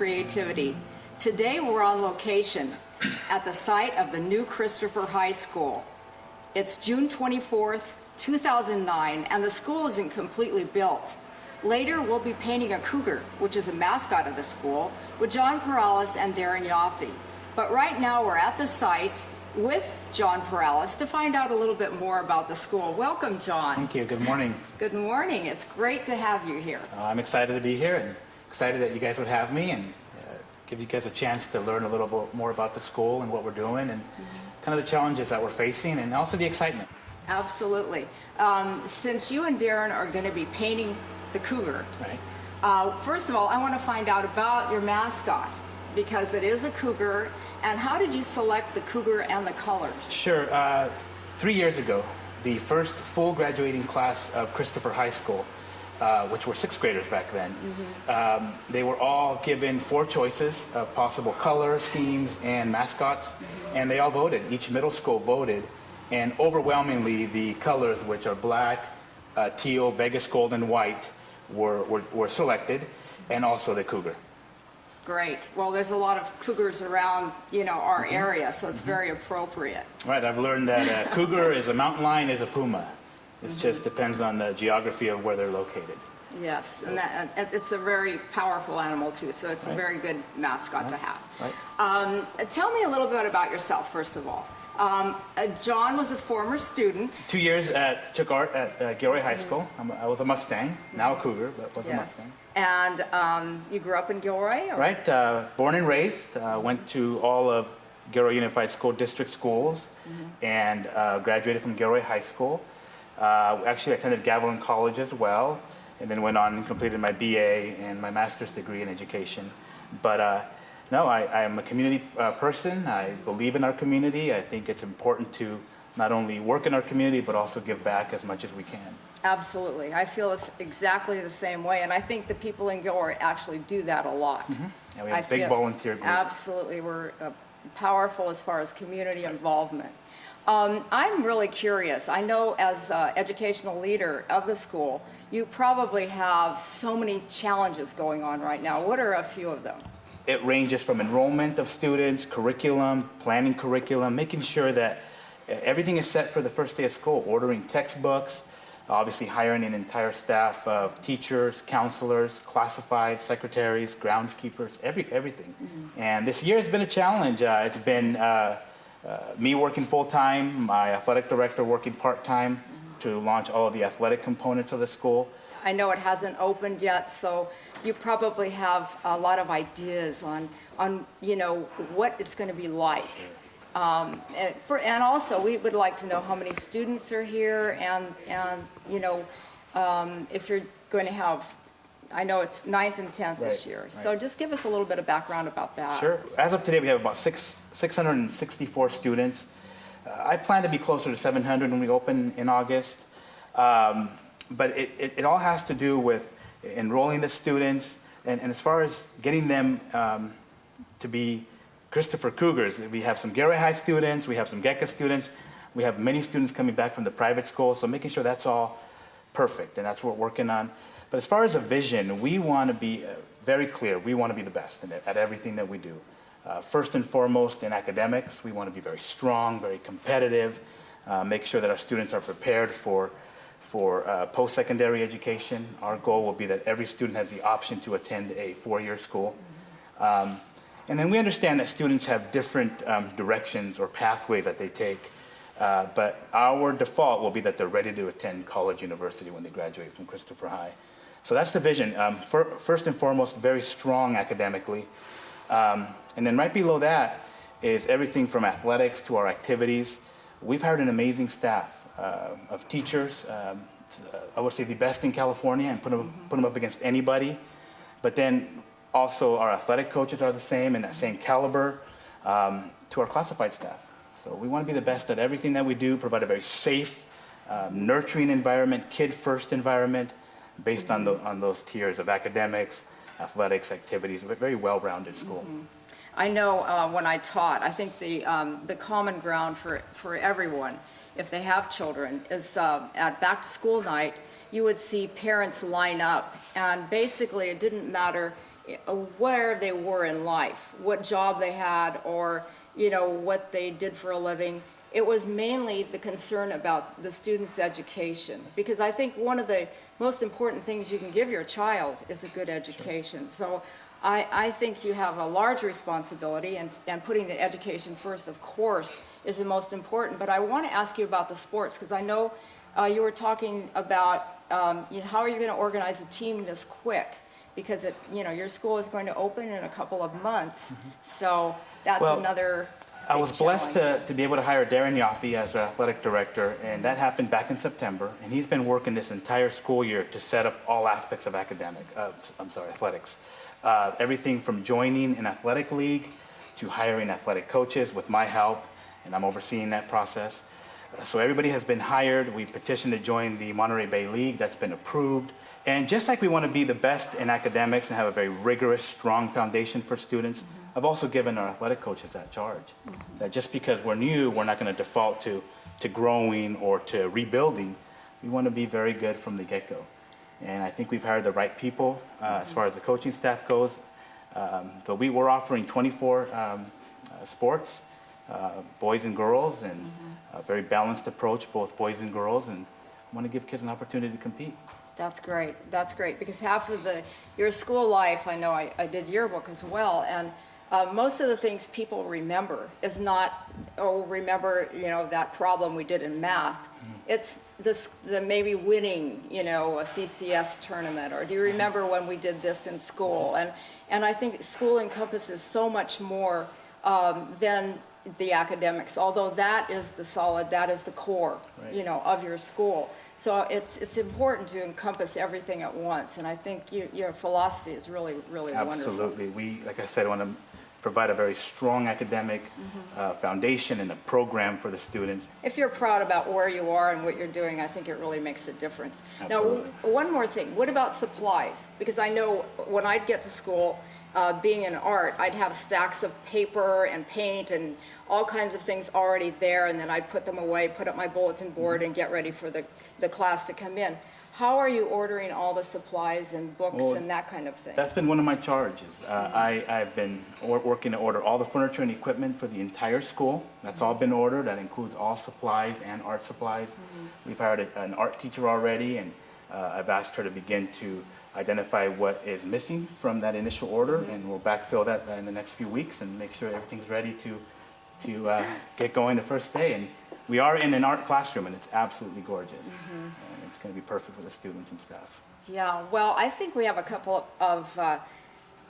creativity. Today we're on location at the site of the new Christopher High School. It's June 24th, 2009, and the school isn't completely built. Later, we'll be painting a cougar, which is a mascot of the school, with John Perales and Darren Yafai. But right now, we're at the site with John Perales to find out a little bit more about the school. Welcome, John. Thank you. Good morning. Good morning. It's great to have you here. I'm excited to be here and excited that you guys would have me and give you guys a chance to learn a little bit more about the school and what we're doing and kind of the challenges that we're facing and also the excitement. Absolutely. Since you and Darren are going to be painting the cougar, Right. First of all, I want to find out about your mascot, because it is a cougar. And how did you select the cougar and the colors? Sure. 3 years ago, the first full graduating class of Christopher High School, which were sixth graders back then, they were all given 4 choices of possible color schemes and mascots, and they all voted. Each middle school voted, and overwhelmingly the colors, which are black, teal, Vegas gold, and white, were selected, and also the cougar. Great. Well, there's a lot of cougars around, our area, so it's very appropriate. Right. I've learned that a cougar is a mountain lion, is a puma. It just depends on the geography of where they're located. Yes, and it's a very powerful animal too, so it's a very good mascot to have. Right. Tell me a little bit about yourself, first of all. John was a former student. 2 years took art at Gilroy High School. I was a Mustang, now a cougar, but was a Mustang. And you grew up in Gilroy? Or? Right. Born and raised. Went to all of Gilroy Unified School District schools and graduated from Gilroy High School. Actually attended Gavilan College as well, and then went on and completed my BA and my master's degree in education. But no, I am a community person. I believe in our community. I think it's important to not only work in our community, but also give back as much as we can. Absolutely. I feel it's exactly the same way, and I think the people in Gilroy actually do that a lot. And we have a big volunteer group. Absolutely. We're powerful as far as community involvement. I'm really curious. I know as educational leader of the school, you probably have so many challenges going on right now. What are a few of them? It ranges from enrollment of students, curriculum, planning curriculum, making sure that everything is set for the first day of school, ordering textbooks, obviously hiring an entire staff of teachers, counselors, classified secretaries, groundskeepers, everything. And this year has been a challenge. It's been me working full-time, my athletic director working part-time to launch all of the athletic components of the school. I know it hasn't opened yet, so you probably have a lot of ideas on what it's going to be like. And also, we would like to know how many students are here, and if you're going to have, I know it's 9th and 10th this year. So just give us a little bit of background about that. Sure. As of today, we have about 664 students. I plan to be closer to 700 when we open in August. But it all has to do with enrolling the students, and as far as getting them to be Christopher Cougars. We have some Gilroy High students, we have some GECA students, we have many students coming back from the private school, so making sure that's all perfect, and that's what we're working on. But as far as a vision, we want to be very clear. We want to be the best at everything that we do. First and foremost in academics, we want to be very strong, very competitive, make sure that our students are prepared for post-secondary education. Our goal will be that every student has the option to attend a 4-year school. And then we understand that students have different directions or pathways that they take, but our default will be that they're ready to attend college, university when they graduate from Christopher High. So that's the vision. First and foremost, very strong academically. And then right below that is everything from athletics to our activities. We've hired an amazing staff of teachers. I would say the best in California, and put them up against anybody. But then also our athletic coaches are the same, and that same caliber, to our classified staff. So we want to be the best at everything that we do, provide a very safe, nurturing environment, kid-first environment, based on those tiers of academics, athletics, activities, a very well-rounded school. I know when I taught, I think the common ground for everyone, if they have children, is at back-to-school night, you would see parents line up, and basically it didn't matter where they were in life, what job they had, or, what they did for a living. It was mainly the concern about the student's education, because I think one of the most important things you can give your child is a good education. So I think you have a large responsibility, and putting the education first, of course, is the most important. But I want to ask you about the sports, because I know you were talking about how are you going to organize a team this quick? Because your school is going to open in a couple of months, so that's another I big was blessed challenge. to be able to hire Darren Yafai as our athletic director, and that happened back in September. And he's been working this entire school year to set up all aspects of athletics. Everything from joining an athletic league to hiring athletic coaches with my help, and I'm overseeing that process. So everybody has been hired. We petitioned to join the Monterey Bay League. That's been approved. And just like we want to be the best in academics and have a very rigorous, strong foundation for students, I've also given our athletic coaches that charge. That just because we're new, we're not going to default to growing or to rebuilding. We want to be very good from the get-go. And I think we've hired the right people as far as the coaching staff goes. But we're offering 24 sports, boys and girls, and a very balanced approach, both boys and girls, and want to give kids an opportunity to compete. That's great. That's great, because half of your school life, I know I did yearbook as well, and most of the things people remember is not, remember, that problem we did in math. It's the maybe winning, a CCS tournament, or do you remember when we did this in school? And I think school encompasses so much more than the academics, although that is the core, Right. Of your school. So it's important to encompass everything at once, and I think your philosophy is really, really wonderful. Absolutely. We, like I said, want to provide a very strong academic foundation and a program for the students. If you're proud about where you are and what you're doing, I think it really makes a difference. Absolutely. Now, one more thing. What about supplies? Because I know when I'd get to school, being in art, I'd have stacks of paper and paint and all kinds of things already there, and then I'd put them away, put up my bulletin board, and get ready for the class to come in. How are you ordering all the supplies and books and that kind of thing? That's been one of my charges. I've been working to order all the furniture and equipment for the entire school. That's all been ordered. That includes all supplies and art supplies. We've hired an art teacher already, and I've asked her to begin to identify what is missing from that initial order, and we'll backfill that in the next few weeks and make sure everything's ready to get going the first day. And we are in an art classroom, and it's absolutely gorgeous. And it's going to be perfect for the students and staff. Yeah, well, I think we have a couple of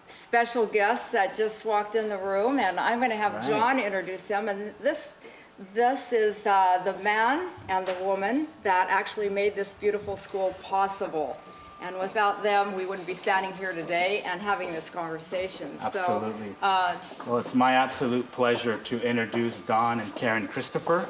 special guests that just walked in the room, and I'm going to have Right. John introduce them. And this is the man and the woman that actually made this beautiful school possible. And without them, we wouldn't be standing here today and having this conversation. Absolutely. So, Well, it's my absolute pleasure to introduce Don and Karen Christopher,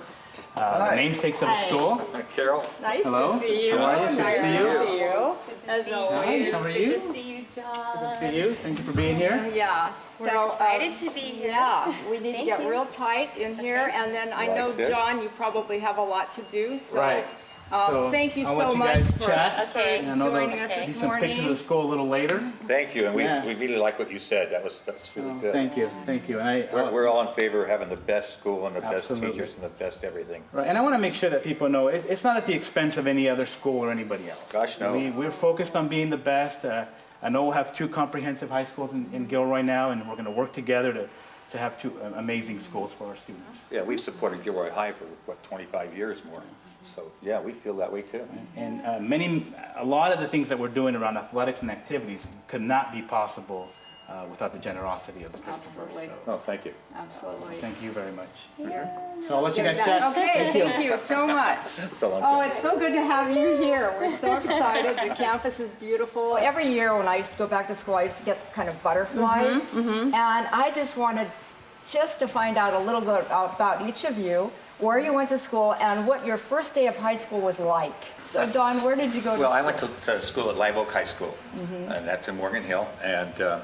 the namesakes of the school. Hi, Carol. nice Hello. to see you. How are you? Good to Nice see you. to see you. As Hi, always. how are Good you? to see you, John. Good to see you. Thank you for being here. Yeah. We're So, excited to be here. Yeah, we need to Thank get you. real tight in here, and then I know, Like this. John, you probably have a lot to do, so. Right. So Thank you I'll so let you much guys for chat. Okay. And I know joining they'll us see this some pictures of the morning. school a little later. Thank you, and Yeah. we really like what you said. That's really good. Thank you. Thank you. And We're all in favor of having the best school and the best Absolutely. teachers and the best everything. Right, and I want to make sure that people know it's not at the expense of any other school or anybody else. Gosh, no. We're focused on being the best. I know we'll have two comprehensive high schools in Gilroy now, and we're going to work together to have two amazing schools for our students. Yeah, we've supported Gilroy High for, 25 years more. So, yeah, we feel that way too. And a lot of the things that we're doing around athletics and activities could not be possible without the generosity of the Christophers. Absolutely. So Oh, thank you. Absolutely. thank you very much. Here. So I'll let you guys Yeah, chat. Okay, thank you so much. So long, Oh, Jen. it's so good to have you here. We're so excited. The campus is beautiful. Every year when I used to go back to school, I used to get kind of butterflies. And I just wanted to find out a little bit about each of you, where you went to school, and what your first day of high school was like. So Don, where did you go to Well, school? I went to school at Live Oak High School, and that's in Morgan Hill. And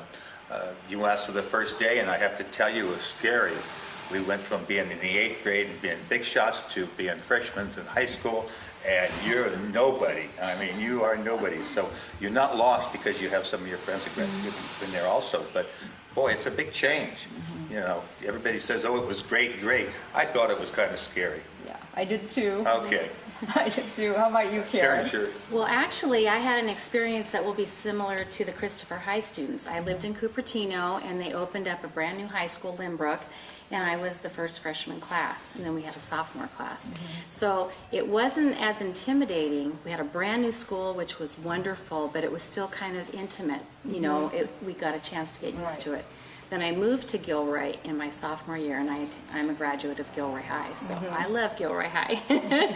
you asked for the first day, and I have to tell you, it was scary. We went from being in the 8th grade and being big shots to being freshmen in high school, and you're nobody. I mean, you are nobody. So you're not lost because you have some of your friends that have been there also. But boy, it's a big change. You know, everybody says, oh, it was great, great. I thought it was kind of scary. Yeah, I did too. Okay. I did too. How about you, Karen? Sure. Well, actually, I had an experience that will be similar to the Christopher High students. I lived in Cupertino, and they opened up a brand new high school, Lynbrook, and I was the first freshman class, and then we had a sophomore class. So it wasn't as intimidating. We had a brand new school, which was wonderful, but it was still kind of intimate. You know, we got a chance to get used to it. Then I moved to Gilroy in my sophomore year, and I'm a graduate of Gilroy High, so I love Gilroy High.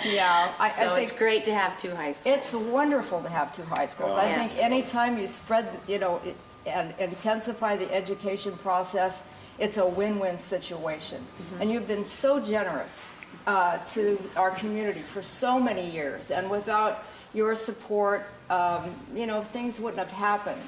Yeah, I So think it's great to have 2 high schools. it's wonderful to have 2 high schools. I think Yes. anytime you spread, you know, and intensify the education process, it's a win-win situation. And you've been so generous to our community for so many years, and without your support, you know, things wouldn't have happened.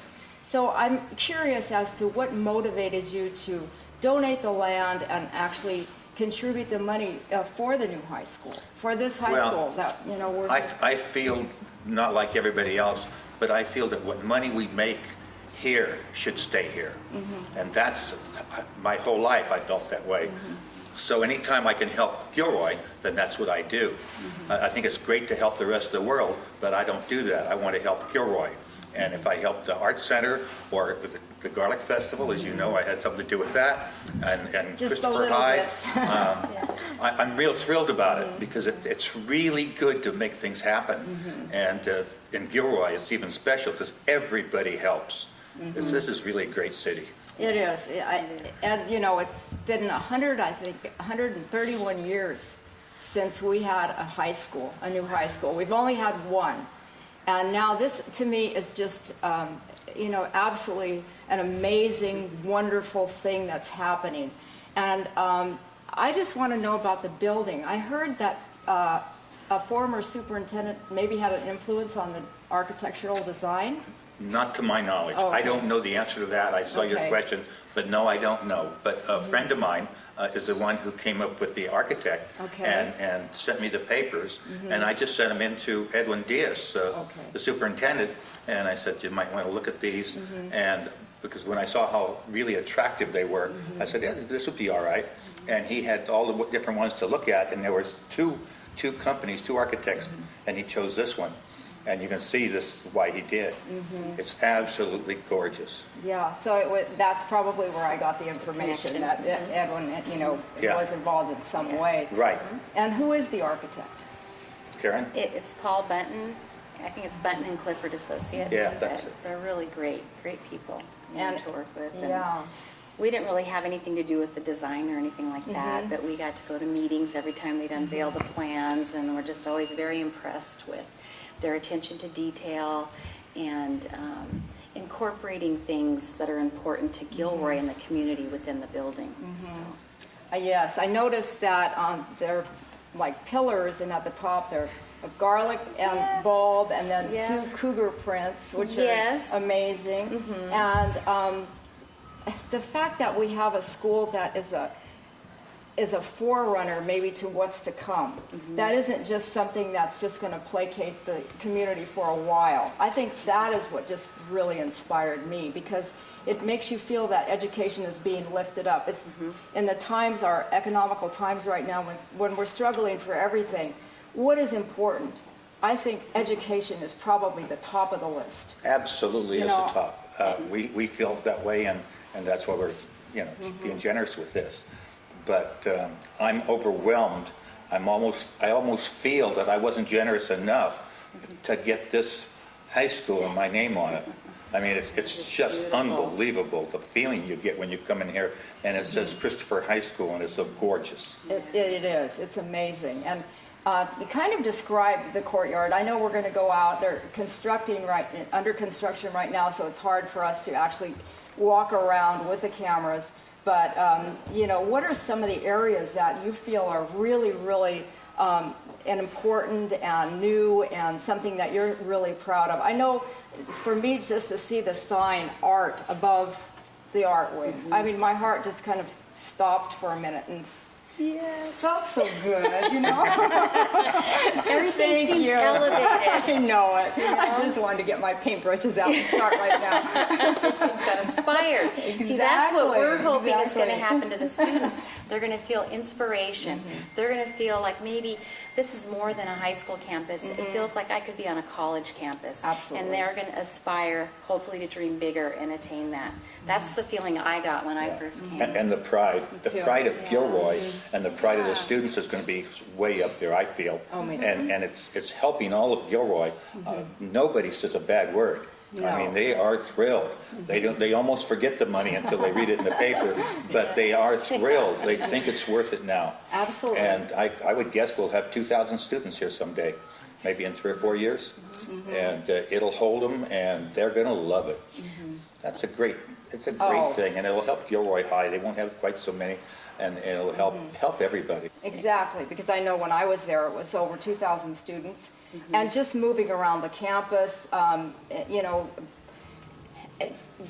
So I'm curious as to what motivated you to donate the land and actually contribute the money for the new high school, for this high Well, school that, you know, we're... I feel, not like everybody else, but I feel that what money we make here should stay here. And that's, my whole life I felt that way. So anytime I can help Gilroy, then that's what I do. I think it's great to help the rest of the world, but I don't do that. I want to help Gilroy. And if I help the Arts Center or the Garlic Festival, as you know, I had something to do with that, and Just a Christopher little High, bit. I'm real thrilled about it because it's really good to make things happen. And in Gilroy, it's even special because everybody helps. This is really a great city. It is. And, you know, it's been 131 years since we had a high school, a new high school. We've only had one. And now this, to me, is just, you know, absolutely an amazing, wonderful thing that's happening. And I just want to know about the building. I heard that a former superintendent maybe had an influence on the architectural design. Not to my knowledge. Oh, okay. I don't know the answer to that. I saw your Okay. question, but no, I don't know. But a friend of mine is the one who came up with the architect Okay. and sent me the papers, and I just sent them in to Edwin Diaz, the superintendent, and I said, you might want to look at these, and because when I saw how really attractive they were, I said, yeah, this would be all right. And he had all the different ones to look at, and there was two companies, 2 architects, and he chose this one. And you can see this is why he did. It's absolutely gorgeous. Yeah, so that's probably where I got the information, that Edwin, you know, Yeah. was involved in some way. Right. And who is the architect? Karen? It's Paul Bunton. I think it's Bunton and Clifford Associates. Yeah, that's it. They're really great people And- to work with. And Yeah. we didn't really have anything to do with the design or anything like that, but we got to go to meetings every time they'd unveil the plans, and we're just always very impressed with their attention to detail and incorporating things that are important to Gilroy and the community within the building. So. Yes, I noticed that they're like pillars, and at the top they're a garlic and bulb, and then Yeah. 2 cougar prints, which Yes. are amazing. And the fact that we have a school that is a forerunner maybe to what's to come. That isn't just something that's just going to placate the community for a while. I think that is what just really inspired me, because it makes you feel that education is being lifted up. It's in the times, our economical times right now, when we're struggling for everything, what is important? I think education is probably the top of the list. Absolutely You is know, the top. We feel that way, and that's why we're, you know, being generous with this. But I'm overwhelmed. I almost feel that I wasn't generous enough to get this high school and my name on it. I mean, it's just beautiful. Unbelievable, the feeling you get when you come in here and it says Christopher High School, and it's so gorgeous. It is. It's amazing. And you kind of describe the courtyard. I know we're going to go out. They're under construction right now, so it's hard for us to actually walk around with the cameras. But, you know, what are some of the areas that you feel are really, really and important and new and something that you're really proud of? I know for me, just to see the sign art above the art wing. I mean, my heart just kind of stopped for a minute and felt so good, you know? Everything Thank seems you. elevated. I know it. I just wanted to get my paintbrushes out and start right now. Got inspired. See, that's what Exactly, we're hoping is going to exactly. happen to the students. They're going to feel inspiration. They're going to feel like maybe this is more than a high school campus. It feels like I could be on a college campus. Absolutely. And they're going to aspire, hopefully, to dream bigger and attain that. That's the feeling I got when I first came. And the pride too. of Gilroy and the pride of the students is going to be way up there, I feel. Oh, me too. And it's helping all of Gilroy. Nobody says a bad word. I No. mean, they are thrilled. They almost forget the money until they read it in the paper, but they are thrilled. They think it's worth it now. Absolutely. And I would guess we'll have 2,000 students here someday, maybe in 3 or 4 years. And it'll hold them, and they're going to love it. It's a great Oh. thing, and it'll help Gilroy High. They won't have quite so many, and it'll help everybody. Exactly, because I know when I was there, it was over 2,000 students. And just moving around the campus, you know,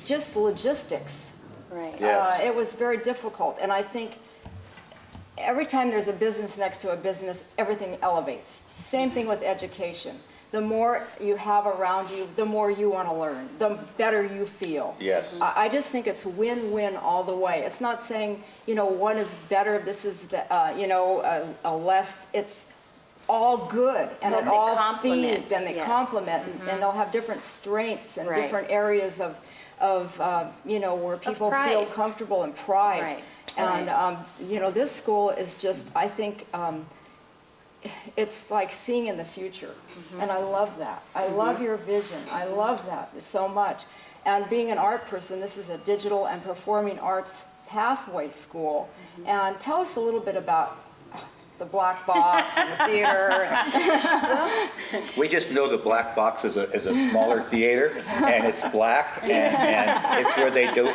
just logistics. Right. Yes. It was very difficult. And I think every time there's a business next to a business, everything elevates. Same thing with education. The more you have around you, the more you want to learn, the better you feel. Yes. I just think it's win-win all the way. It's not saying, you know, one is better, this is, you know, a less, it's all good, and No, it they all complement, feeds, and they yes. complement, and they'll have different strengths and Right. different areas of you know, where people pride. feel comfortable and pride. Right. And, you know, this school is just, I think, it's like seeing in the future. And I love that. I love your vision. I love that so much. And being an art person, this is a digital and performing arts pathway school. And tell us a little bit about the black box and the theater. We just know the black box is a smaller theater, and it's black, and it's where they do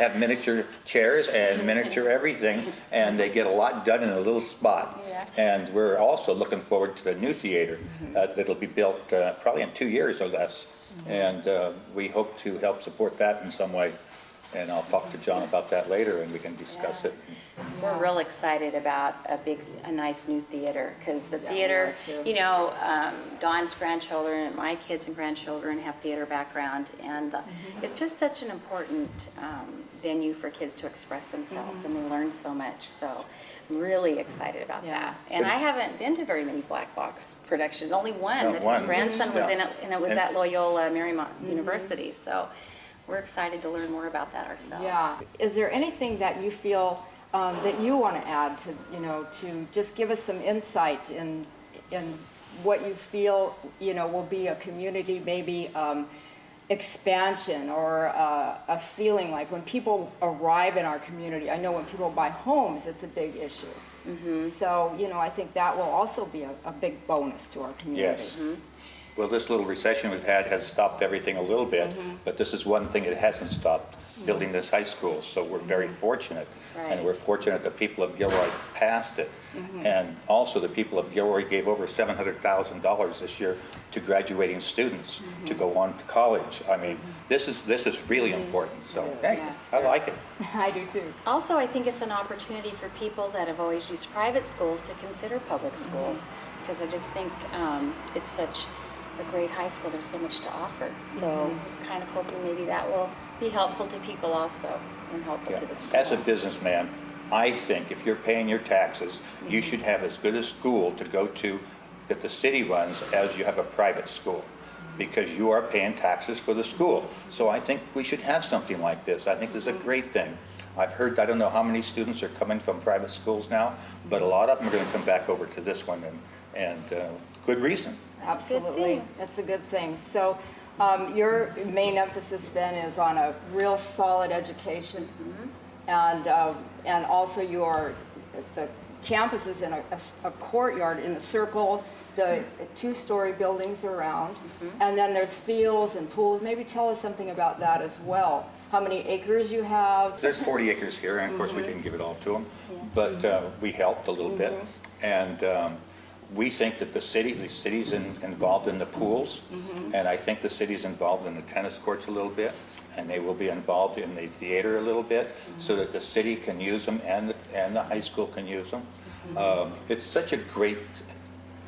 have miniature chairs and miniature everything, and they get a lot done in a little spot. Yeah. And we're also looking forward to the new theater that'll be built probably in 2 years or less, and we hope to help support that in some way. And I'll talk to John about that later, and we can discuss it. We're real excited about a nice new theater, because the theater, we are too. you know, Dawn's grandchildren and my kids and grandchildren have theater background, and it's just such an important venue for kids to express themselves, and they learn so much. So I'm really excited about Yeah. that. And I haven't been to very many black box productions, only one. No, that one. His grandson was Yeah. in it, and it was at Loyola Marymount University. So we're excited to learn more about that ourselves. Yeah. Is there anything that you feel that you want to add to, you know, to just give us some insight in what you feel, you know, will be a community maybe expansion or a feeling like when people arrive in our community? I know when people buy homes, it's a big issue. So, you know, I think that will also be a big bonus to our community. Yes. Well, this little recession we've had has stopped everything a little bit, but this is one thing it hasn't stopped, building this high school. So we're very fortunate. Right. And we're fortunate the people of Gilroy passed it. And also the people of Gilroy gave over $700,000 this year to graduating students to go on to college. I mean, this is really important. So, hey, Yeah, it's I like it. I do too. Also, I think it's an opportunity for people that have always used private schools to consider public schools, because I just think it's such a great high school. There's so much to offer. So kind of hoping maybe that will be helpful to people also, and helpful to the school. As a businessman, I think if you're paying your taxes, you should have as good a school to go to that the city runs as you have a private school, because you are paying taxes for the school. So I think we should have something like this. I think this is a great thing. I've heard, I don't know how many students are coming from private schools now, but a lot of them are going to come back over to this one, and good reason. That's a good Absolutely. thing. That's a good thing. So your main emphasis then is on a real solid education, and also the campus is in a courtyard in a circle, the two-story buildings around, and then there's fields and pools. Maybe tell us something about that as well. How many acres you have? There's 40 acres here, and of course we didn't give it all to them, but we helped a little bit. And we think that the city's involved in the pools, and I think the city's involved in the tennis courts a little bit, and they will be involved in the theater a little bit so that the city can use them and the high school can use them. It's such a great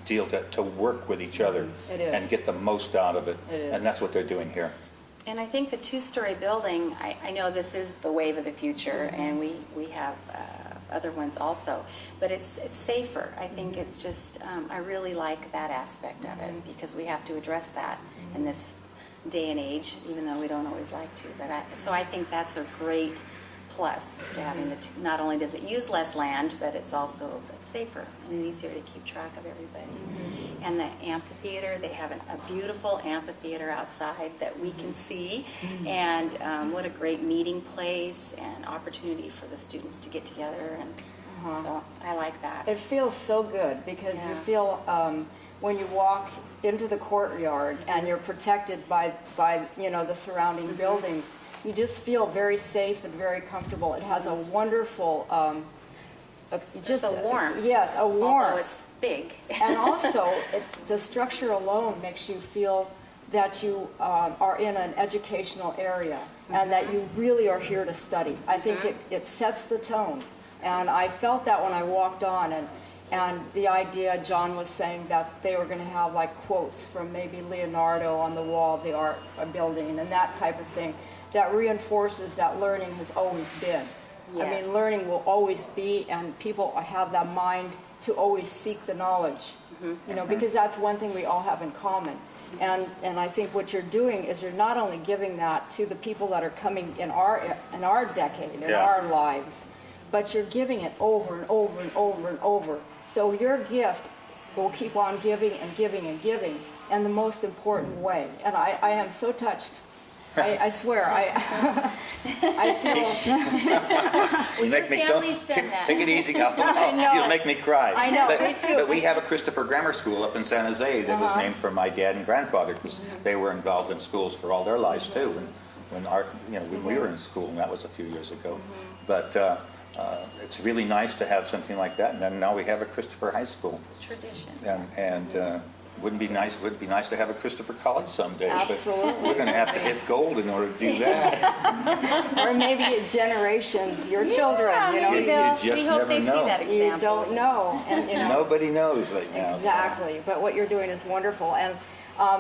deal to work with each other It is. and get the most out of it. It is. And that's what they're doing here. And I think the two-story building, I know this is the wave of the future, and we have other ones also, but it's safer. I think it's just, I really like that aspect of it, because we have to address that in this day and age, even though we don't always like to. But so I think that's a great plus to having the two. Not only does it use less land, but it's also safer and easier to keep track of everybody. And the amphitheater, they have a beautiful amphitheater outside that we can see, and what a great meeting place and opportunity for the students to get together, and so I like that. It feels so good because you Yeah. feel when you walk into the courtyard and you're protected by the surrounding buildings, you just feel very safe and very comfortable. It has a wonderful, Just a warmth. Yes, a warmth. Although it's big. And also, the structure alone makes you feel that you are in an educational area and that you really are here to study. I think it sets the tone. And I felt that when I walked on, and the idea, John was saying that they were going to have like quotes from maybe Leonardo on the wall of the art building and that type of thing, that reinforces that learning has always been. I Yes. mean, learning will always be, and people have that mind to always seek the knowledge, because that's one thing we all have in common. And I think what you're doing is you're not only giving that to the people that are coming in our decade, in Yeah. our lives, but you're giving it over and over and over and over. So your gift will keep on giving and giving and giving in the most important way. And I am so touched. I swear, I feel. You make me family's done that. take it easy. I know. You'll make me cry. I know, But, me too. But we have a Christopher Grammar School up in San Jose that was named for my dad and grandfather, because they were involved in schools for all their lives too. And when we were in school, and that was a few years ago. But it's really nice to have something like that. And then now we have a Christopher High School. Tradition. And would be nice to have a Christopher College someday. Absolutely. But we're going to have to hit gold in order to do that. Or maybe generations, your children, You just we hope never they know. see that example. You don't know. And, Nobody knows right now. so- Exactly, but what you're doing is wonderful. And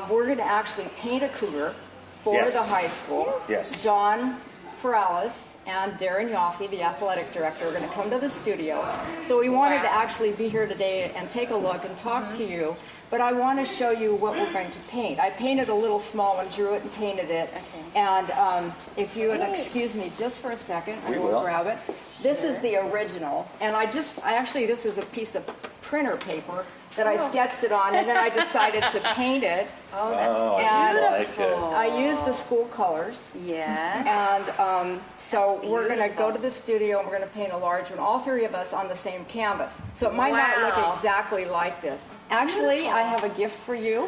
we're going to actually paint a cougar for Yes. the high school. Yes. John Perales and Darren Yafai, the athletic director, are going to come to the studio. So we wanted to actually be here today and take a look and talk to you. But I want to show you what we're going to paint. I painted a little small one, drew it and painted it. Okay. And if you would excuse me just for a second, I We will will. grab it. This is the original, and this is a piece of printer paper that I sketched it on, and then I decided to paint it. Oh, that's Oh, And I like it. I used the school colors. yes. And so That's we're going to go beautiful. to the studio and we're going to paint a large one, all three of us on the same canvas. So it might not Wow. look exactly like this. Actually, I have a gift for you,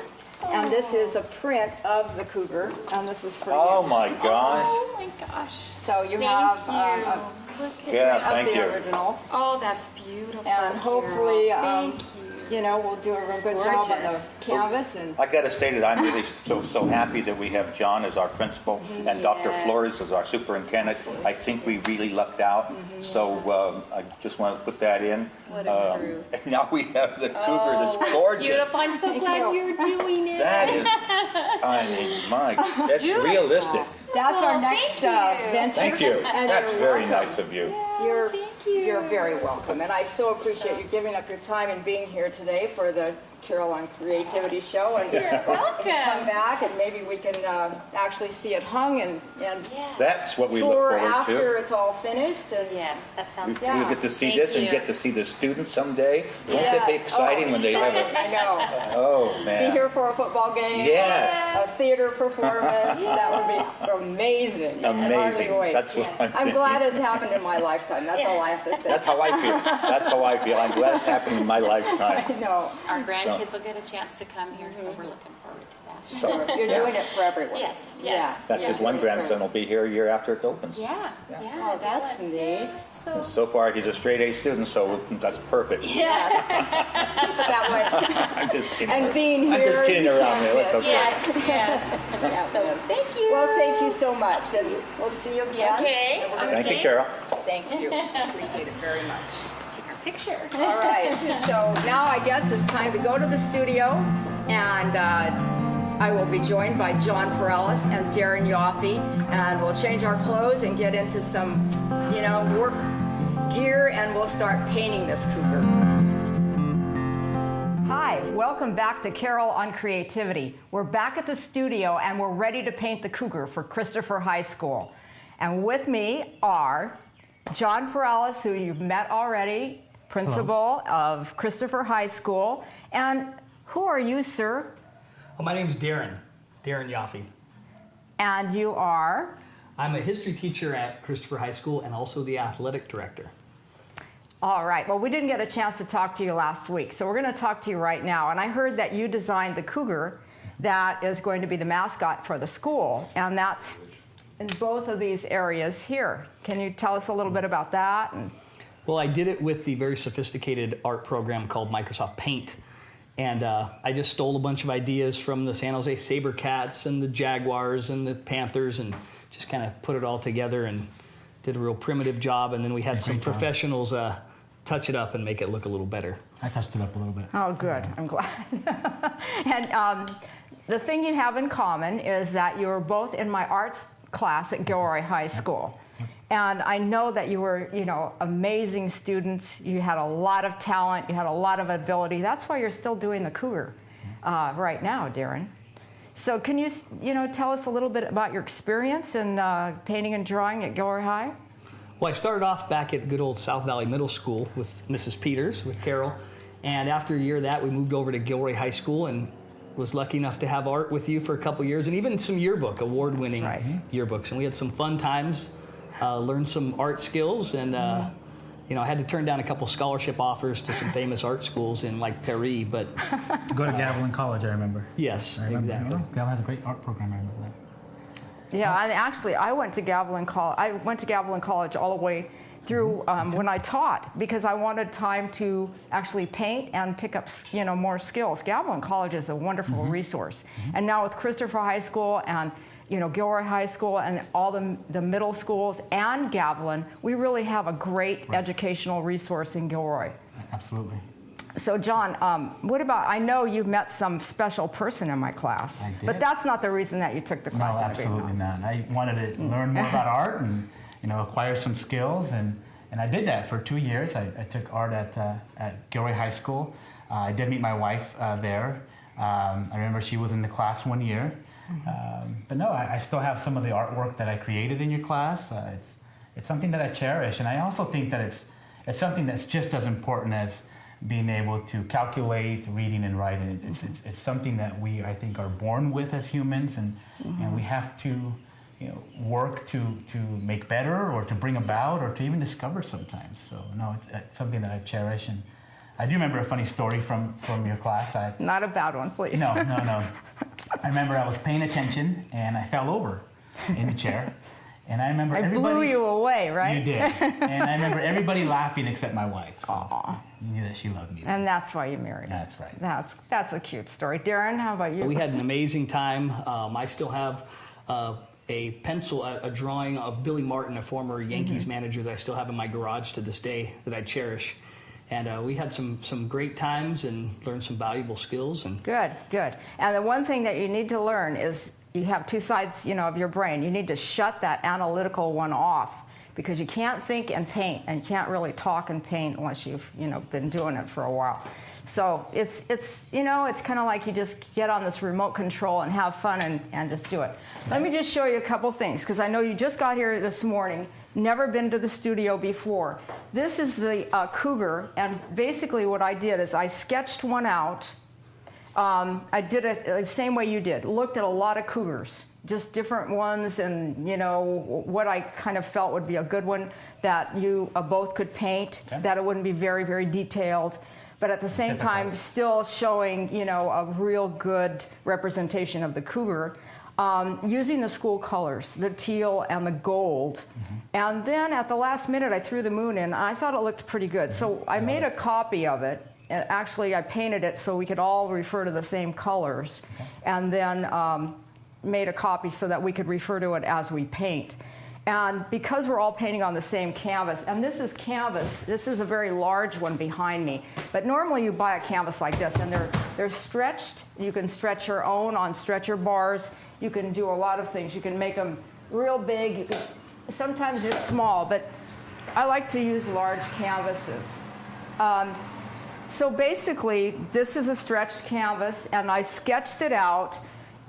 and this is a print of the cougar, and this is for Oh you. my gosh. Oh my gosh. So you Thank have you. a Look at Yeah, print thank of the you. original, Oh, that's beautiful. and hopefully, Carol. Thank you. we'll do a real good job on the gorgeous. canvas. And I got to say that I'm really so happy that we have John as our principal and Dr. Yes. Flores as our superintendent. I think we really lucked out. So I just want to put that in. What a crew. And now we have the cougar that's gorgeous. Beautiful. I'm so glad you. you're doing it. That is, I mean, that's realistic. that's our Well, next thank you. venture. Thank you. And That's you're very welcome. nice of you. You're, Thank you. you're very welcome, and I so appreciate you giving up your time and being here today for the Carol on Creativity Show. And You're come welcome. back, and maybe we can actually see it hung and Yes. That's what we look tour forward after to. it's all finished. And Yes, that sounds We great. get to see Thank this and you. get to see the students someday. Won't that be Yes. exciting Oh, when they have it? I know. Oh, Be man. here for a football game. Yes. A theater performance. That would be amazing. I can hardly Amazing. wait. That's what I'm I'm thinking. glad it's happened in my lifetime. That's all I have to say. That's how I feel. That's how I feel. I'm glad it's happened in my lifetime. I know. Our grandkids will get a chance to come here, so we're looking forward to that. So, You're doing it for everyone. Yes, Yeah. yes. in fact, his one grandson will be here a year after it opens. Yeah. Oh, that's neat. So far, he's a straight A student, so that's perfect. Yes. Let's keep it that way. I'm just kidding. And being here. I'm just kidding around there. That's okay. Yes. So thank you. Well, thank you so much, and we'll see you again. Okay. Thank you, Carol. Thank you. Appreciate it very much. Take our picture. All right, so now I guess it's time to go to the studio, and I will be joined by John Perales and Darren Yafai, and we'll change our clothes and get into some, work gear, and we'll start painting this Cougar. Hi, welcome back to Carol on Creativity. We're back at the studio, and we're ready to paint the Cougar for Christopher High School. And with me are John Perales, who you've met already, principal of Christopher High School. And who are you, sir? Well, my name's Darren Yafai. And you are? I'm a history teacher at Christopher High School and also the athletic director. All right, well, we didn't get a chance to talk to you last week, so we're going to talk to you right now. And I heard that you designed the Cougar that is going to be the mascot for the school, and that's in both of these areas here. Can you tell us a little bit about that? Well, I did it with the very sophisticated art program called Microsoft Paint. And I just stole a bunch of ideas from the San Jose Sabercats and the Jaguars and the Panthers and just kind of put it all together and did a real primitive job. And then we had some professionals touch it up and make it look a little better. I touched it up a little bit. Oh, good. I'm glad. And the thing you have in common is that you were both in my arts class at Gilroy High School. And I know that you were, amazing students. You had a lot of talent. You had a lot of ability. That's why you're still doing the Cougar right now, Darren. So can you, tell us a little bit about your experience in painting and drawing at Gilroy High? Well, I started off back at good old South Valley Middle School with Mrs. Peters, with Carol. And after a year of that, we moved over to Gilroy High School and was lucky enough to have art with you for a couple years and even some award-winning yearbooks. And we had some fun times, learned some art skills, and I had to turn down a couple scholarship offers to some famous art schools in like Paris, but... Go to Gavilan College, I remember. Yes, exactly. Gavilan has a great art program, I remember that. Yeah, and actually, I went to Gavilan College. I went to Gavilan College all the way through when I taught, because I wanted time to actually paint and pick up, more skills. Gavilan College is a wonderful resource. And now with Christopher High School and, Gilroy High School and all the middle schools and Gavilan, we really have a great educational resource in Gilroy. Absolutely. So John, what about, I know you met some special person in my class, I did. but that's not the reason that you took the class. No, absolutely not. I wanted to learn more about art and acquire some skills, and I did that for 2 years. I took art at Gilroy High School. I did meet my wife there. I remember she was in the class 1 year. But no, I still have some of the artwork that I created in your class. It's something that I cherish, and I also think that it's something that's just as important as being able to calculate, reading and writing. It's something that I think, are born with as humans, and we have to work to make better, or to bring about, or to even discover sometimes. So no, it's something that I cherish. And I do remember a funny story from your class. Not a bad one, please. No. I remember I was paying attention and I fell over in the chair. And I remember everybody... blew you away, right? You did. And I remember everybody laughing except my wife. So you knew that she loved me. And that's why you married her. That's right. That's a cute story. Darren, how about you? We had an amazing time. I still have a pencil, a drawing of Billy Martin, a former Yankees manager, that I still have in my garage to this day that I cherish. And we had some great times and learned some valuable skills. And Good. And the one thing that you need to learn is you have two sides, of your brain. You need to shut that analytical one off, because you can't think and paint, and you can't really talk and paint unless you've, been doing it for a while. So it's kind of like you just get on this remote control and have fun and just do it. Let me just show you a couple things, because I know you just got here this morning, never been to the studio before. This is the Cougar, and basically what I did is I sketched one out. I did it the same way you did, looked at a lot of Cougars, just different ones, and what I kind of felt would be a good one that you both could paint, that it wouldn't be very, very detailed. but at the same time still showing, you know, a real good representation of the cougar, using the school colors, the teal and the gold. And then at the last minute, I threw the moon in. I thought it looked pretty good. So I made a copy of it. And actually, I painted it so we could all refer to the same colors. And then made a copy so that we could refer to it as we paint. And because we're all painting on the same canvas, and this is canvas, this is a very large one behind me, but normally you buy a canvas like this, and they're stretched. You can stretch your own on stretcher bars. You can do a lot of things. You can make them real big. Sometimes it's small, but I like to use large canvases. So basically, this is a stretched canvas, and I sketched it out.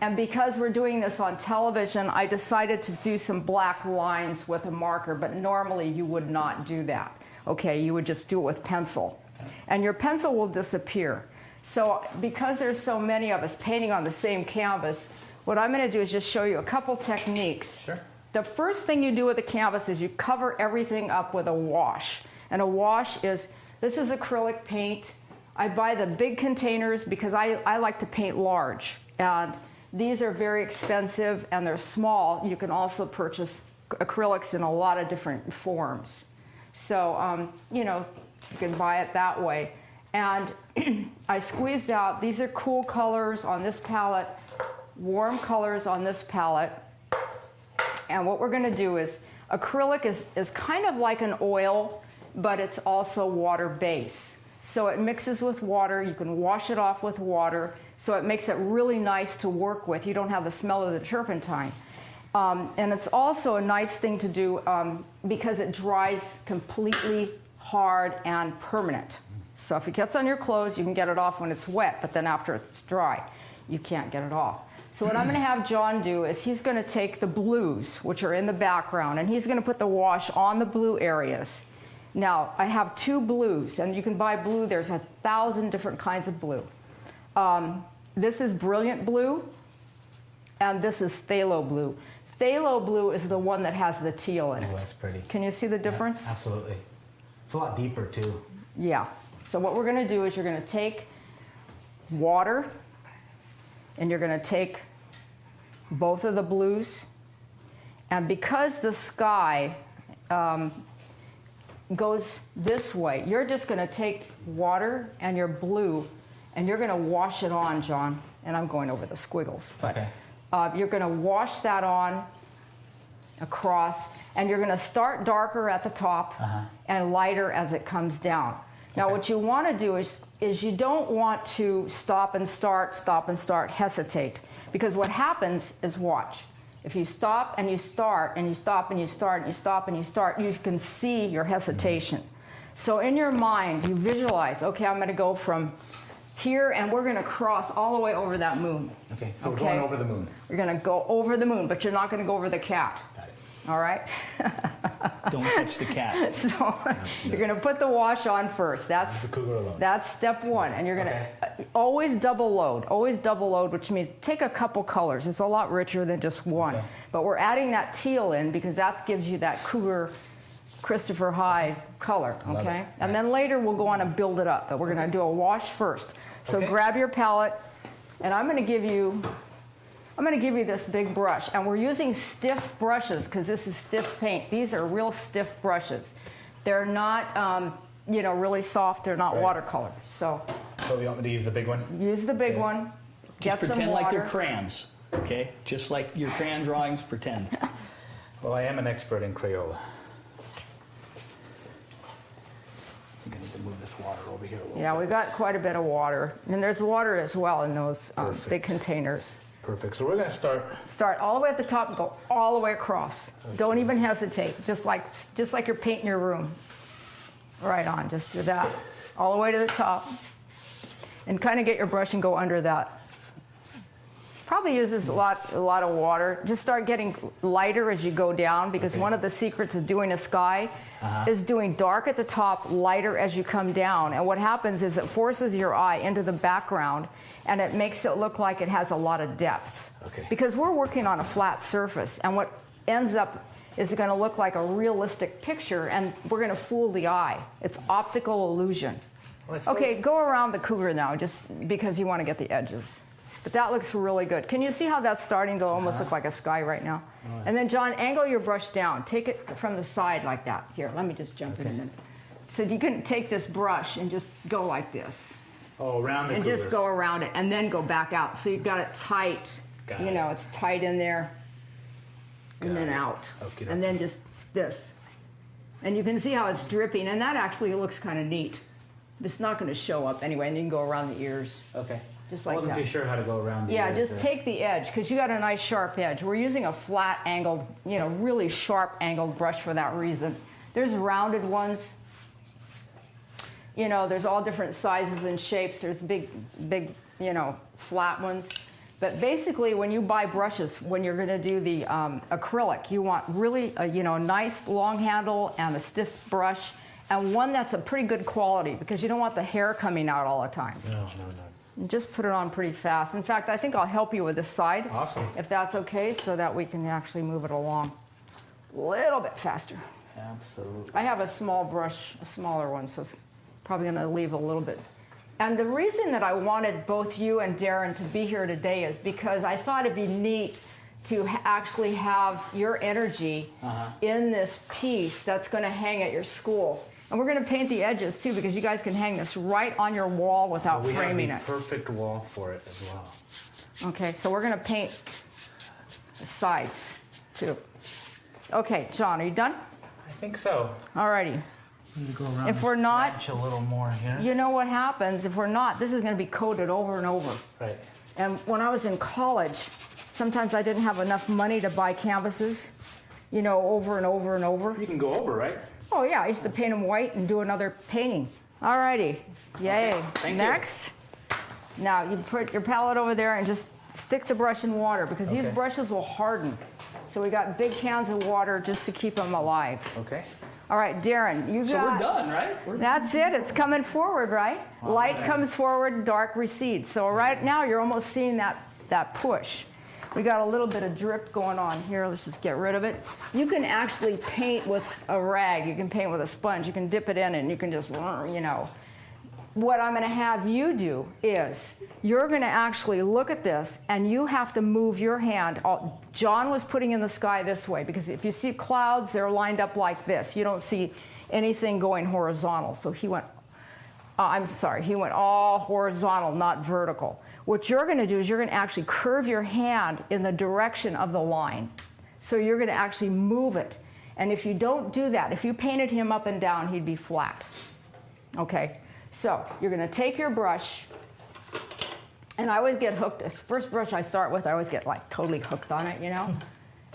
And because we're doing this on television, I decided to do some black lines with a marker, but normally you would not do that. Okay, you would just do it with pencil. And your pencil will disappear. So because there's so many of us painting on the same canvas, what I'm going to do is just show you a couple techniques. Sure. The first thing you do with a canvas is you cover everything up with a wash. And a wash is, this is acrylic paint. I buy the big containers because I like to paint large. And these are very expensive and they're small. You can also purchase acrylics in a lot of different forms. So, you know, you can buy it that way. And I squeezed out, these are cool colors on this palette, warm colors on this palette. And what we're going to do is, acrylic is kind of like an oil, but it's also water-based. So it mixes with water. You can wash it off with water. So it makes it really nice to work with. You don't have the smell of the turpentine. And it's also a nice thing to do because it dries completely hard and permanent. So if it gets on your clothes, you can get it off when it's wet, but then after it's dry, you can't get it off. So what I'm going to have John do is he's going to take the blues, which are in the background, and he's going to put the wash on the blue areas. Now, I have 2 blues, and you can buy blue. There's 1,000 different kinds of blue. This is brilliant blue, and this is phthalo blue. Phthalo blue is the one that has the teal in it. Oh, that's pretty. Can you see the difference? Yeah, absolutely. It's a lot deeper, too. Yeah. So what we're going to do is you're going to take water, and you're going to take both of the blues. And because the sky goes this way, you're just going to take water and your blue, and you're going to wash it on, John. And I'm going over the squiggles. But Okay. you're going to wash that on across, and you're going to start darker at the top and lighter as it comes down. Now, what you want to do is you don't want to stop and start, hesitate. Because what happens is, watch. If you stop and you start, and you stop and you start, and you stop and you start, you can see your hesitation. So in your mind, you visualize, okay, I'm going to go from here, and we're going to cross all the way over that moon. Okay, so we're going over the moon. You're going to go over the moon, but you're not going to go over the cat. Got it. All right? Don't touch the cat. So you're going to put the wash on first. The cougar alone. That's step 1. And you're going to always double load, which means take a couple colors. It's a lot richer than just one. Okay. But we're adding that teal in because that gives you that Cougar Christopher High color, Love okay? it. And then later we'll go on and build it up, but we're going to do a wash first. So Okay. grab your palette, and I'm going to give you this big brush, and we're using stiff brushes because this is stiff paint. These are real stiff brushes. They're not, you know, really soft. They're not watercolor. So So you want me to use the big one? use the big one. Just Get some pretend like water. they're crayons, okay? Just like your crayon drawings, pretend. Well, I am an expert in Crayola. I think I need to move this water over here a little Yeah, bit. we got quite a bit of water, and there's water as well in those Perfect. big containers. Perfect. So we're going to start. Start all the way at the top and go all the way across. Don't even hesitate. Just like you're painting your room. Right on. Just do that. All the way to the top. And kind of get your brush and go under that. Probably uses a lot of water. Just start getting lighter as you go down, because one of the secrets of doing a sky is doing dark at the top, lighter as you come down. And what happens is it forces your eye into the background, and it makes it look like it has a lot of depth. Okay. Because we're working on a flat surface, and what ends up is going to look like a realistic picture, and we're going to fool the eye. It's optical illusion. Okay, go around the Cougar now, just because you want to get the edges. But that looks really good. Can you see how that's starting to almost look like a sky right now? And then, John, angle your brush down. Take it from the side like that. Here, let me just jump in a minute. So you can take this brush and just go like this. Oh, around the And Cougar. just go around it and then go back out. So you've got it tight. Got You it. know, it's tight in there and then out. Okey-dokey. And then just this. And you can see how it's dripping, and that actually looks kind of neat. It's not going to show up anyway, and you can go around the ears. Okay. Just I like wasn't that. too sure how to go around the Yeah, ears just there. take the edge, because you got a nice sharp edge. We're using a flat angled, you know, really sharp angled brush for that reason. There's rounded ones. You know, there's all different sizes and shapes. There's big, you know, flat ones. But basically, when you buy brushes, when you're going to do the acrylic, you want really a, you know, nice long handle and a stiff brush, and one that's a pretty good quality, because you don't want the hair coming out all the time. No. And just put it on pretty fast. In fact, I think I'll help you with this side. Awesome. If that's okay, so that we can actually move it along a little bit faster. Absolutely. I have a small brush, a smaller one, so it's probably going to leave a little bit. And the reason that I wanted both you and Darren to be here today is because I thought it'd be neat to actually have your energy in this piece that's going to hang at your school. And we're going to paint the edges too, because you guys can hang this right on your wall without framing have it. the perfect wall for it as well. Okay, so we're going to paint the sides too. Okay, John, are you done? I think so. Alrighty. Need to go around If the we're not- branch a little more here. You know what happens if we're not? This is going to be coated over and over. Right. And when I was in college, sometimes I didn't have enough money to buy canvases, you know, over and over and over. You can go over, right? Oh yeah, I used to paint them white and do another painting. Alrighty, yay. thank you. Next. Now you put your palette over there and just stick the brush in water, because these Okay. brushes will harden. So we got big cans of water just to keep them alive. Okay. All right, Darren, you got. So we're done, right? That's it. It's coming forward, right? Light comes forward, dark recedes. So right now you're almost seeing that push. We got a little bit of drip going on here. Let's just get rid of it. You can actually paint with a rag. You can paint with a sponge. You can dip it in and you can just, you know. What I'm going to have you do is you're going to actually look at this, and you have to move your hand. John was putting in the sky this way, because if you see clouds, they're lined up like this. You don't see anything going horizontal. So he went, he went all horizontal, not vertical. What you're going to do is you're going to actually curve your hand in the direction of the line. So you're going to actually move it. And if you don't do that, if you painted him up and down, he'd be flat. Okay? So you're going to take your brush, and I always get hooked. This first brush I start with, I always get like totally hooked on it, you know?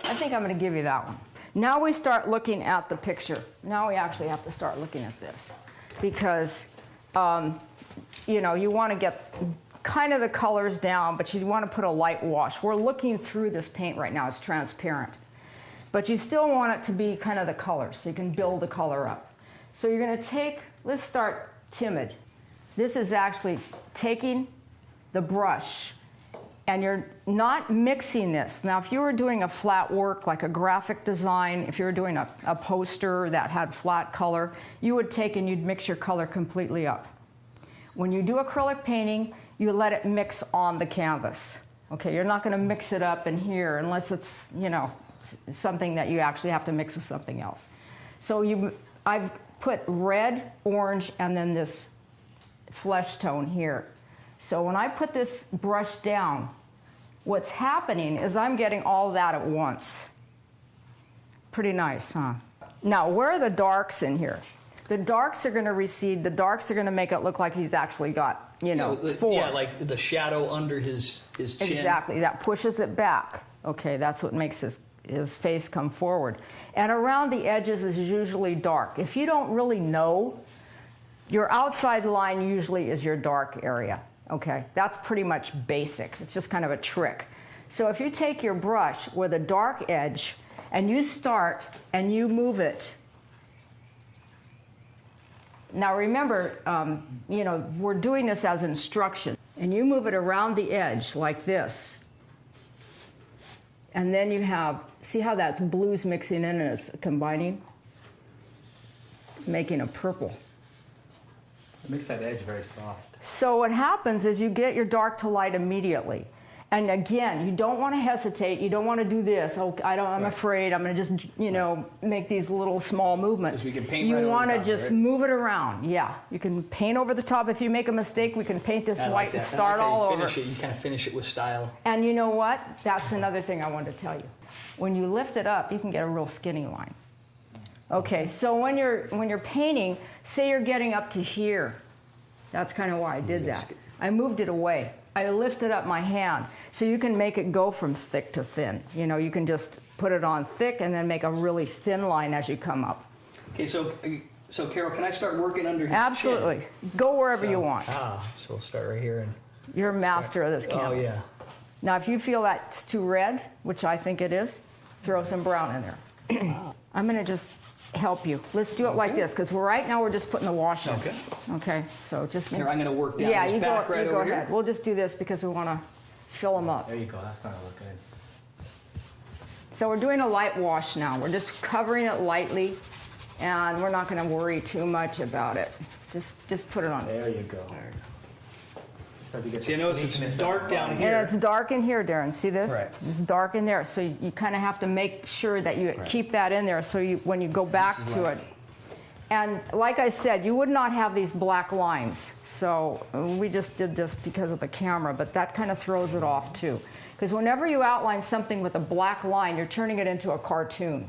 I think I'm going to give you that one. Now we start looking at the picture. Now we actually have to start looking at this, because, you know, you want to get kind of the colors down, but you want to put a light wash. We're looking through this paint right now. It's transparent. But you still want it to be kind of the color, so you can build the color up. So you're going to take, let's start timid. This is actually taking the brush, and you're not mixing this. Now, if you were doing a flat work, like a graphic design, if you were doing a poster that had flat color, you would take and you'd mix your color completely up. When you do acrylic painting, you let it mix on the canvas. Okay, you're not going to mix it up in here unless it's, you know, something that you actually have to mix with something else. So I've put red, orange, and then this flesh tone here. So when I put this brush down, what's happening is I'm getting all that at once. Pretty nice, huh? Now, where are the darks in here? The darks are going to recede. The darks are going to make it look like he's actually got, you know, four. Yeah, like the shadow under his chin. Exactly. That pushes it back. Okay, that's what makes his face come forward. And around the edges is usually dark. If you don't really know, your outside line usually is your dark area. Okay, that's pretty much basic. It's just kind of a trick. So if you take your brush with a dark edge and you start and you move it. Now remember, you know, we're doing this as instruction. And you move it around the edge like this. And then you have, see how that's blues mixing in and it's combining? Making a purple. Makes that edge very soft. So what happens is you get your dark to light immediately. And again, you don't want to hesitate. You don't want to do this. Oh, I'm afraid. I'm going to just, make these little small movements. Because we can paint you right over want the to top, just right? move it around. Yeah, you can paint over the top. If you make a mistake, we can paint this I like white and that. I start like how all you over. finish it. You kind of finish it with style. And you know what? That's another thing I wanted to tell you. When you lift it up, you can get a real skinny line. Okay, so when you're painting, say you're getting up to here. That's kind of why I did that. I moved it away. I lifted up my hand. So you can make it go from thick to thin. You can just put it on thick and then make a really thin line as you come up. Okay, so Carol, can I start working under his Absolutely. chin? Go wherever you want. So we'll start right here. You're a master of this Oh, canvas. yeah. Now, if you feel that's too red, which I think it is, throw some brown in there. I'm going to just help you. Let's do it like this, because right now we're just putting the wash in. Okay. Okay, so just... Here, I'm going to work down yeah, his you back go, right you over go ahead. here. We'll just do this because we want to fill them up. There you go. That's gonna look good. So we're doing a light wash now. We're just covering it lightly, and we're not going to worry too much about it. Just put it on. There you go. So to get See, I the notice it's sleekness of dark the down body. here. And it's dark in here, Darren. See this? Right. It's dark in there. So you kind of have to make sure that you keep that in there so when you go back to it. And like I said, you would not have these black lines. So we just did this because of the camera, but that kind of throws it off too. Because whenever you outline something with a black line, you're turning it into a cartoon.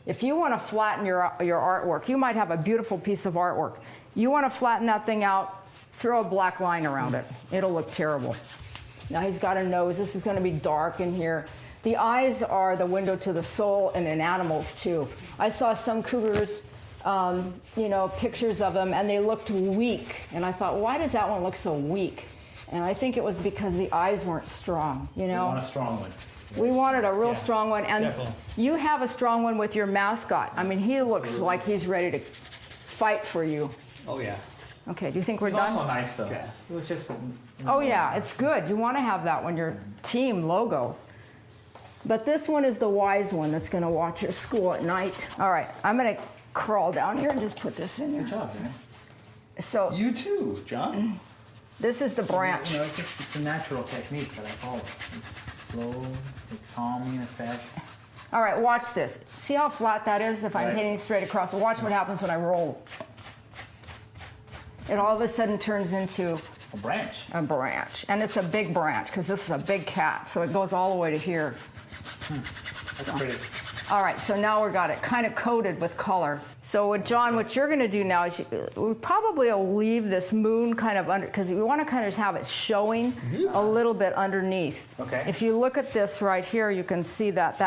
If you want to flatten your artwork, you might have a beautiful piece of artwork. You want to flatten that thing out, throw a black line around it. It'll look terrible. Now he's got a nose. This is going to be dark in here. The eyes are the window to the soul, and in animals too. I saw some cougars, pictures of them, and they looked weak. And I thought, why does that one look so weak? And I think it was because the eyes weren't strong, You want a strong one. We wanted a real Yeah, strong one, and definitely. you have a strong one with your mascot. I mean, he looks like he's ready to fight for you. Oh, yeah. Okay, do you think we're It's done? also nice though. Okay. It was just. Oh yeah, it's good. You want to have that one, your team logo. But this one is the wise one that's going to watch your school at night. All right, I'm going to crawl down here and just put this in Good here. job, man. So You too, John. this is the branch. It's a natural technique that I follow. It's slow, it's calming effect. All right, watch this. See how flat that is if I'm Right. hitting straight across? Watch what happens when I roll. It all of a sudden turns into A branch. a branch. And it's a big branch because this is a big cat. So it goes all the way to here. That's pretty. All right, so now we got it kind of coated with color. So John, what you're going to do now is we probably will leave this moon kind of under, because we want to kind of have it showing a little bit underneath. Okay. If you look at this right here, you can see that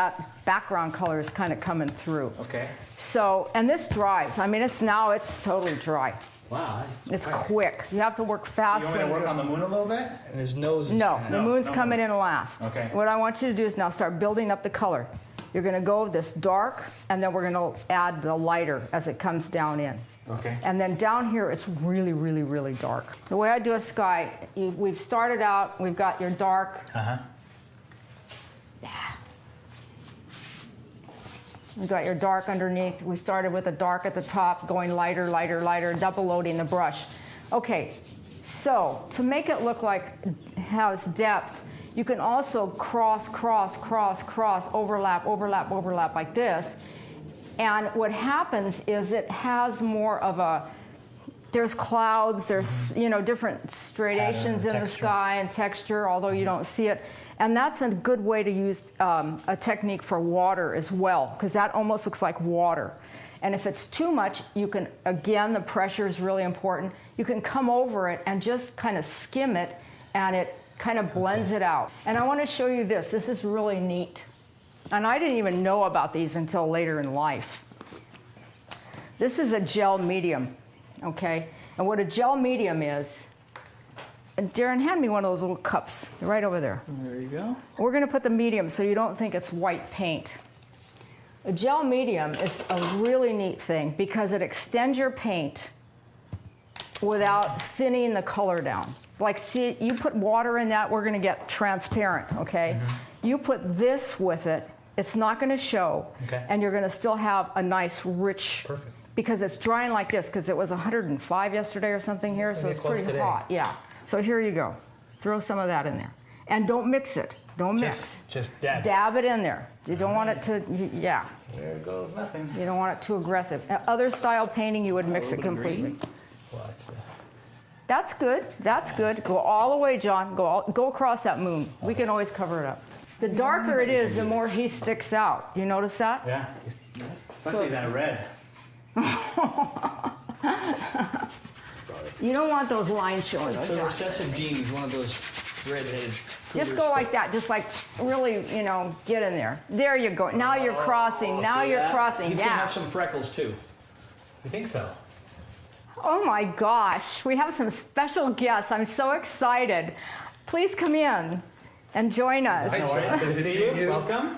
background color is kind of coming through. Okay. So, and this dries. I mean, it's totally dry. Wow. It's quick. You have to work fast. You want me to when work you- on the moon a little bit? And his nose is No, kinda- the moon's coming in last. Okay. What I want you to do is now start building up the color. You're going to go with this dark, and then we're going to add the lighter as it comes down in. Okay. And then down here, it's really, really, really dark. The way I do a sky, we've started out, we've got your dark. Uh-huh. We've got your dark underneath. We started with a dark at the top, going lighter, lighter, lighter, double loading the brush. Okay, so to make it look like it has depth, you can also cross, cross, cross, cross, overlap, overlap, overlap like this. And what happens is it has more of a, there's clouds, there's different striations in the texture. sky and texture, although you don't see it. And that's a good way to use a technique for water as well, because that almost looks like water. And if it's too much, you can, again, the pressure is really important. You can come over it and just kind of skim it, and it kind of blends it out. And I want to show you this. This is really neat. And I didn't even know about these until later in life. This is a gel medium, okay? And what a gel medium is, and Darren, hand me one of those little cups right over there. There you go. We're going to put the medium so you don't think it's white paint. A gel medium is a really neat thing because it extends your paint without thinning the color down. Like, see, you put water in that, we're going to get transparent, okay? You put this with it, it's not going to show, Okay. and you're going to still have a nice, rich Perfect. because it's drying like this, because it was 105 yesterday or something here, so it's close pretty today. hot. Yeah. So here you go. Throw some of that in there. And don't mix it. Don't mix. Just dab. Dab it in there. You don't want it to, yeah. There goes nothing. You don't want it too aggressive. Other style painting, you would mix it little bit of completely. green. That's good. That's good. Go all the way, John. Go across that moon. We can always cover it up. The darker it is, the more he sticks out. You notice that? Yeah, especially that red. You don't want those lines showing. Though, So John. recessive genes, one of those red-headed. Just go like that. Just like really, get in there. There you go. Now you're crossing. Now you're crossing. He's gonna Yeah. have some freckles too. You think so? Oh my gosh. We have some special guests. I'm so excited. Please come in and join us. Good to see you. Welcome.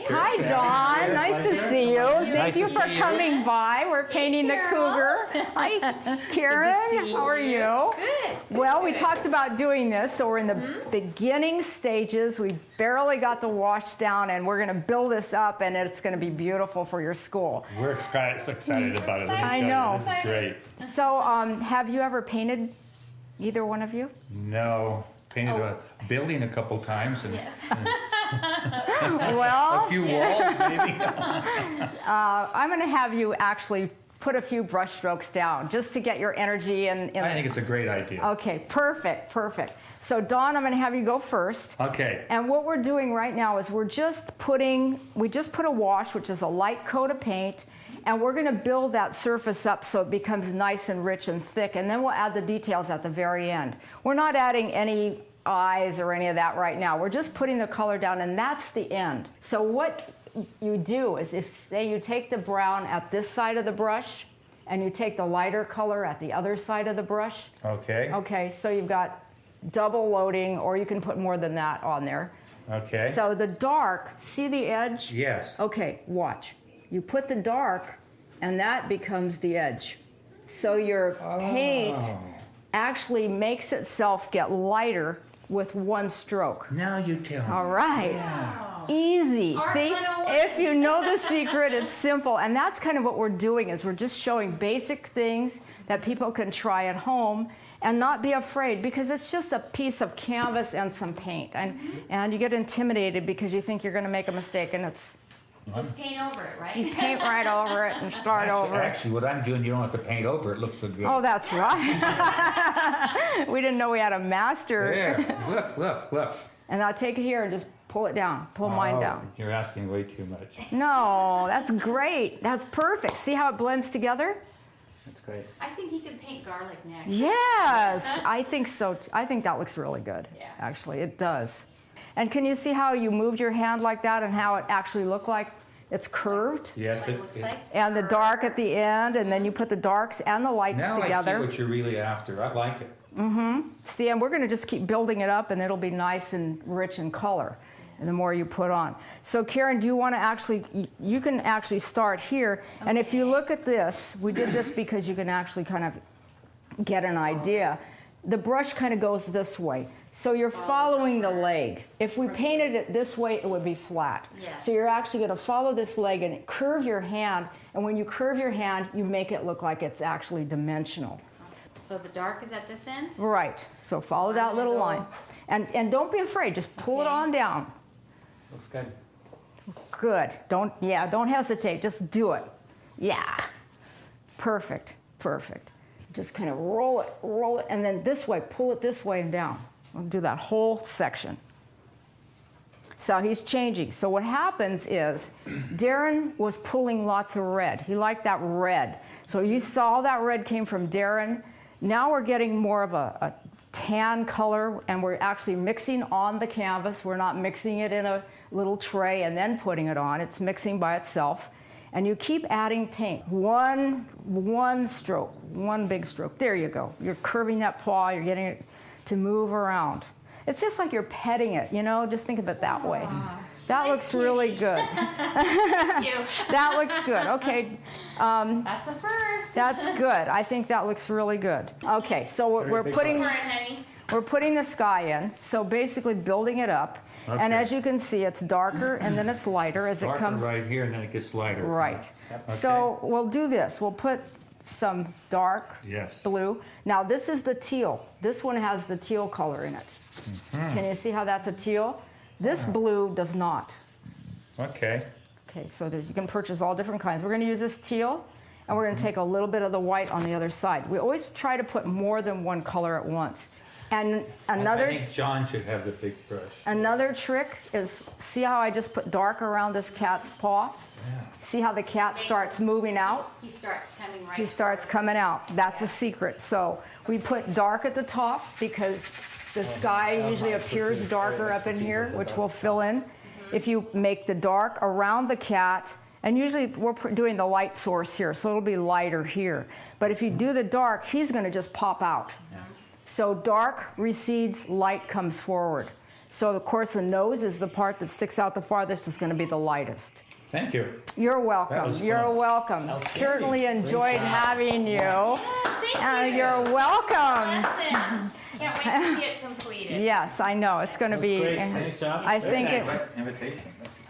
Hi, Dawn. Nice to see you. Thank you for coming by. We're painting the Cougar. Hi, Karen. How are you? Good. Well, we talked about doing this, so we're in the beginning stages. We barely got the wash down, and we're going to build this up, and it's going to be beautiful for your school. We're excited about it. Let me I tell you, know. This is great. So, have you ever painted, either one of you? No, painted a building a couple times and Well, a few walls maybe. I'm going to have you actually put a few brush strokes down just to get your energy in I think it's a great idea. Okay, perfect, perfect. So Dawn, I'm going to have you go first. Okay. And what we're doing right now is we just put a wash, which is a light coat of paint, and we're going to build that surface up so it becomes nice and rich and thick, and then we'll add the details at the very end. We're not adding any eyes or any of that right now. We're just putting the color down, and that's the end. So what you do is, if say you take the brown at this side of the brush and you take the lighter color at the other side of the brush. Okay. Okay, so you've got double loading, or you can put more than that on there. Okay. So the dark, see the edge? Yes. Okay, watch. You put the dark, and that becomes the edge. So your paint actually makes itself get lighter with one stroke. Now you tell me. All right. Easy. See, if you know the secret, it's simple. And that's kind of what we're doing, is we're just showing basic things that people can try at home and not be afraid, because it's just a piece of canvas and some paint. And you get intimidated because you think you're going to make a mistake, and it's Just paint over it, right? you paint right over it and start over it. Actually, what I'm doing, you don't have to paint over it. It looks so good. Oh, that's right. We didn't know we had a master. There. Look. And I'll take it here and just pull it down. Pull mine down. You're asking way too much. No, that's great. That's perfect. See how it blends together? That's great. I think he could paint garlic next. Yes, I think so. I think that looks really good. Yeah. Actually, it does. And can you see how you moved your hand like that and how it actually looked like it's curved? Yes, What it looks like. And the dark at the end, and then you put the darks and the lights now together. I see what you're really after. I like it. See, and we're going to just keep building it up, and it'll be nice and rich in color, and the more you put on. So Karen, do you want to actually, you can actually start here, and if you look at this, we did this because you can actually kind of get an idea. The brush kind of goes this way, so you're following the leg. If we painted it this way, it would be flat. Yes. So you're actually going to follow this leg and curve your hand, and when you curve your hand, you make it look like it's actually dimensional. So the dark is at this end? Right, so follow that little line. And don't be afraid, just pull it Okay. on down. Looks good. Good, don't hesitate, just do it. Yeah, perfect. Just kind of roll it, and then this way, pull it this way and down. We'll do that whole section. So he's changing. So what happens is, Darren was pulling lots of red. He liked that red. So you saw that red came from Darren. Now we're getting more of a tan color, and we're actually mixing on the canvas. We're not mixing it in a little tray and then putting it on. It's mixing by itself. And you keep adding paint. One stroke, one big stroke. There you go. You're curving that paw, you're getting it to move around. It's just like you're petting it, just think of it that way. That looks really good. Thank you. That looks good. Okay, That's a first. that's good. I think that looks really good. Okay, so we're putting Pour it, honey. We're putting the sky in, so basically building it up. And Okay. as you can see, it's darker and then it's lighter as it Darker comes. right here, and then it gets lighter. Right. So we'll do this. We'll put some dark Yes. blue. Now this is the teal. This one has the teal color in it. Can you see how that's a teal? This blue does not. Okay. Okay, so you can purchase all different kinds. We're going to use this teal, and we're going to take a little bit of the white on the other side. We always try to put more than one color at once. And I another think John should have the big brush. trick is, see how I just put dark around this cat's paw? See how the cat starts moving out? He starts coming right. He starts coming out. That's a secret. So we put dark at the top because the sky usually appears darker up in here, which we'll fill in. If you make the dark around the cat, and usually we're doing the light source here, so it'll be lighter here. But if you do the dark, he's going to just pop out. So dark recedes, light comes forward. So of course the nose is the part that sticks out the farthest, is going to be the lightest. Thank you. You're That welcome. was You're fun. welcome. Outstanding. Certainly Great enjoyed job. having you. Thank you. You're welcome. Awesome. Can't wait to see it completed. Yes, I know. It's going to be. Great. Thanks, John. I think it. Invitation.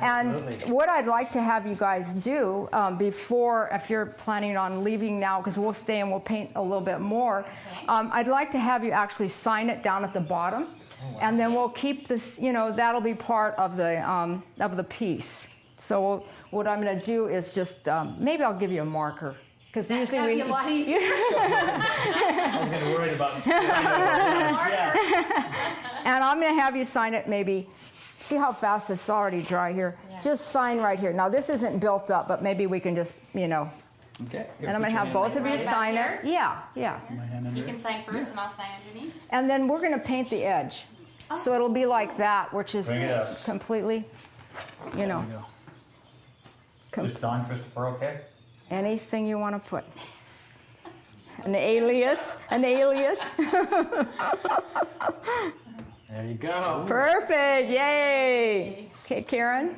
And what I'd like to have you guys do before, if you're planning on leaving now, because we'll stay and we'll paint a little bit more, I'd like to have you actually sign it down at the bottom, and then we'll keep this. That'll be part of the piece. So what I'm going to do is just maybe I'll give you a marker. Because usually That'd be a lot easier. I was getting worried about. And I'm going to have you sign it maybe. See how fast it's already dry here? Yeah. Just sign right here. Now, this isn't built up, but maybe we can just, Okay. and I'm going to have both of you Right about sign here? it. Yeah, yeah. You can sign first and I'll sign underneath. And then we're going to paint the edge. So it'll be like that, which is Bring it up. completely, Just Don Christopher, okay? anything you want to put. An alias. There you go. Perfect, yay. Okay, Karen?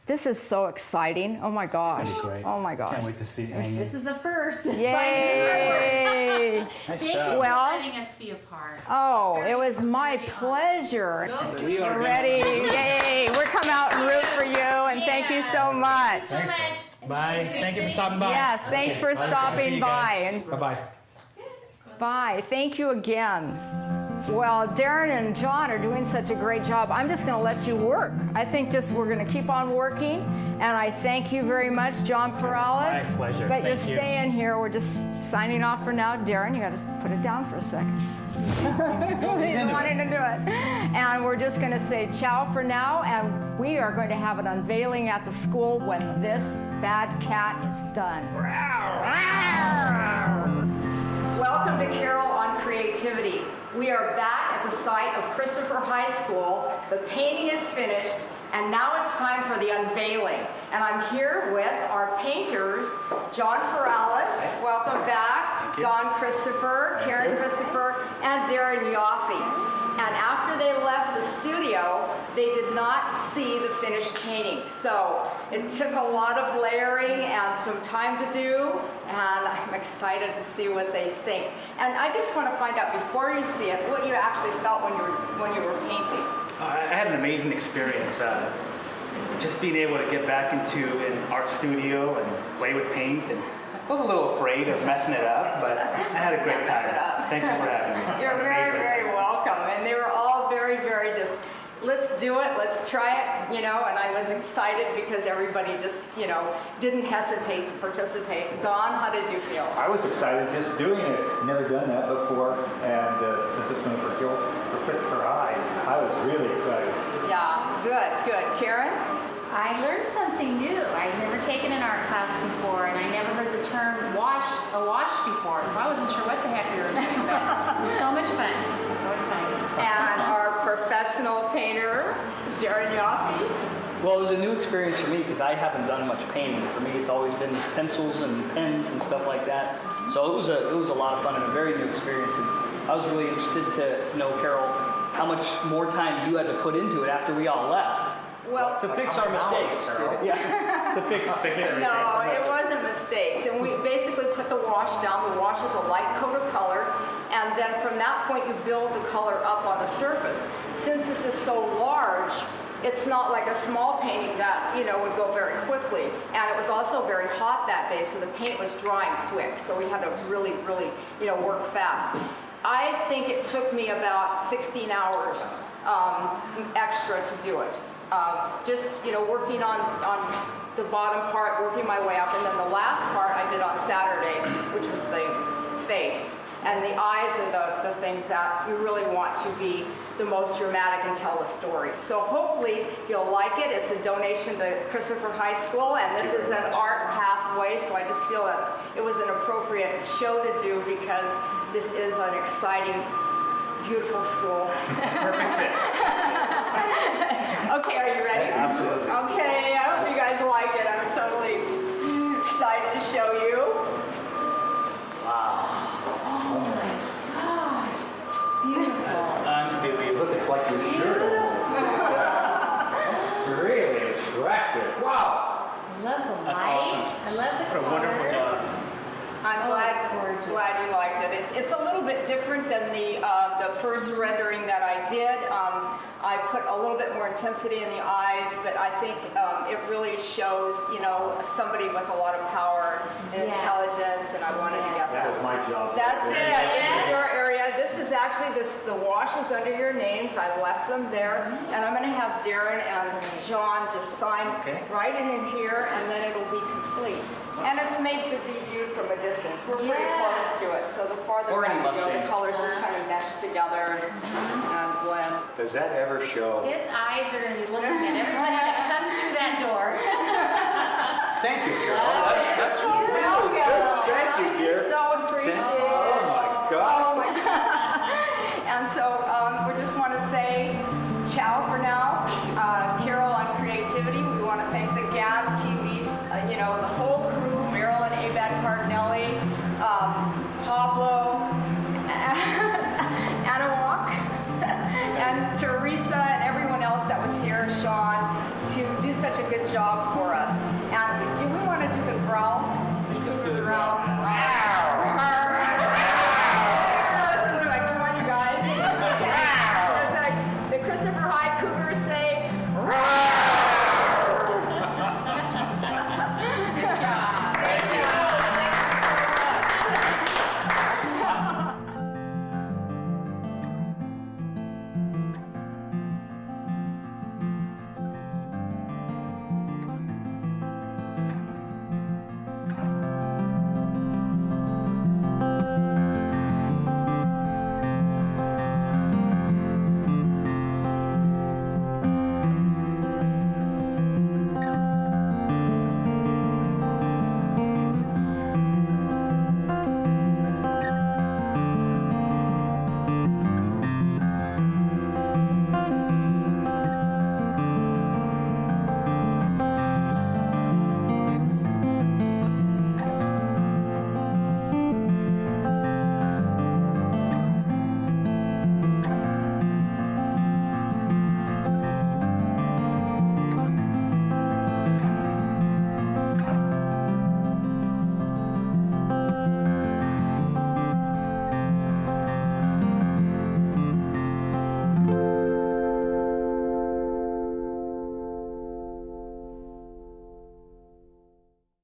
This is so exciting. Oh my gosh. It's gonna be great. Oh my gosh. Can't wait to see it hanging. This is a first. Yay! Nice Thank job. you Well- for letting us be a part. Oh, it was my pleasure. We are We're ready. Yay! We're coming out and root for you, and thank you so much. So much. Bye. Thank you for stopping by. Yes, thanks for See stopping you by. guys. And Bye-bye. bye. Thank you again. Well, Darren and John are doing such a great job. I'm just going to let you work. I think we're going to keep on working. And I thank you very much, John Perales. My pleasure. But you're Thank you. staying here. We're just signing off for now. Darren, you got to put it down for a second. He's wanting to do it. And we're just going to say ciao for now. And we are going to have an unveiling at the school when this bad cat is done. Welcome to Carol on Creativity. We are back at the site of Christopher High School. The painting is finished, and now it's time for the unveiling. And I'm here with our painters, John Perales, welcome back, Don Christopher, Karen Christopher, and Darren Yafai. And after they left the studio, they did not see the finished painting. So it took a lot of layering and some time to do, and I'm excited to see what they think. And I just want to find out, before you see it, what you actually felt when you were painting. I had an amazing experience. Just being able to get back into an art studio and play with paint, and I was a little afraid of messing it up, but I had a great time. Thank you for having me. You're It's very, amazing. very welcome. And they were all very, very just, let's do it, let's try it, and I was excited because everybody just, didn't hesitate to participate. Don, how did you feel? I was excited just doing it. Never done that before, and since it's been for Christopher High, I was really excited. Yeah, good. Karen? I learned something new. I'd never taken an art class before, and I never heard the term wash before, so I wasn't sure what the heck we were doing, but it was so much fun. So excited. And our professional painter, Darren Yafai. Well, it was a new experience for me because I haven't done much painting. For me, it's always been pencils and pens and stuff like that. So it was a lot of fun and a very new experience. And I was really interested to know, Carol, how much more time you had to put into it after we all left. Well, To fix our mistakes. Yeah. To fix everything. no, it wasn't mistakes. And we basically put the wash down. The wash is a light coat of color. And then from that point, you build the color up on the surface. Since this is so large, it's not like a small painting that, would go very quickly. And it was also very hot that day, so the paint was drying quick. So we had to really, really, work fast. I think it took me about 16 hours extra to do it. Just, working on the bottom part, working my way up. And then the last part I did on Saturday, which was the face. And the eyes are the things that you really want to be the most dramatic and tell a story. So hopefully you'll like it. It's a donation to Christopher High School, and this is an art pathway, so I just feel that it was an appropriate show to do because this is an exciting, beautiful school. Perfect fit. Okay, are you ready? Absolutely. Okay, I hope you guys like it. I'm totally excited to show you. Wow. Beautiful. Look, it's like your shirt. Really attractive. Wow. I love the That's light. awesome. I love the What a wonderful colors. job. I'm Oh, it's gorgeous. glad you liked it. It's a little bit different than the first rendering that I did. I put a little bit more intensity in the eyes, but I think it really shows, somebody with a lot of power and Yes. intelligence, and I wanted to get That was my job. That's it. This is your area. This is actually the washes under your names. I left them there, and I'm going to have Darren and John just sign right in here, and then it'll be complete. And it's made to be viewed from a distance. We're pretty close to it, so the farther Or back any you go, the Mustang. colors just kind of mesh together and blend. Does that ever show? His eyes are going to be looking at everything that comes through that door. Thank you, Carol. That's So welcome. Thank you, dear. So appreciate it. Oh my gosh. Oh my God. And so we just want to say ciao for now. Carol on creativity. We want to thank the GAB TVs, the whole crew, Marilyn, Abad Cardinelli, Pablo, Anawak, and Teresa, and everyone else that was here, Sean, to do such a good job for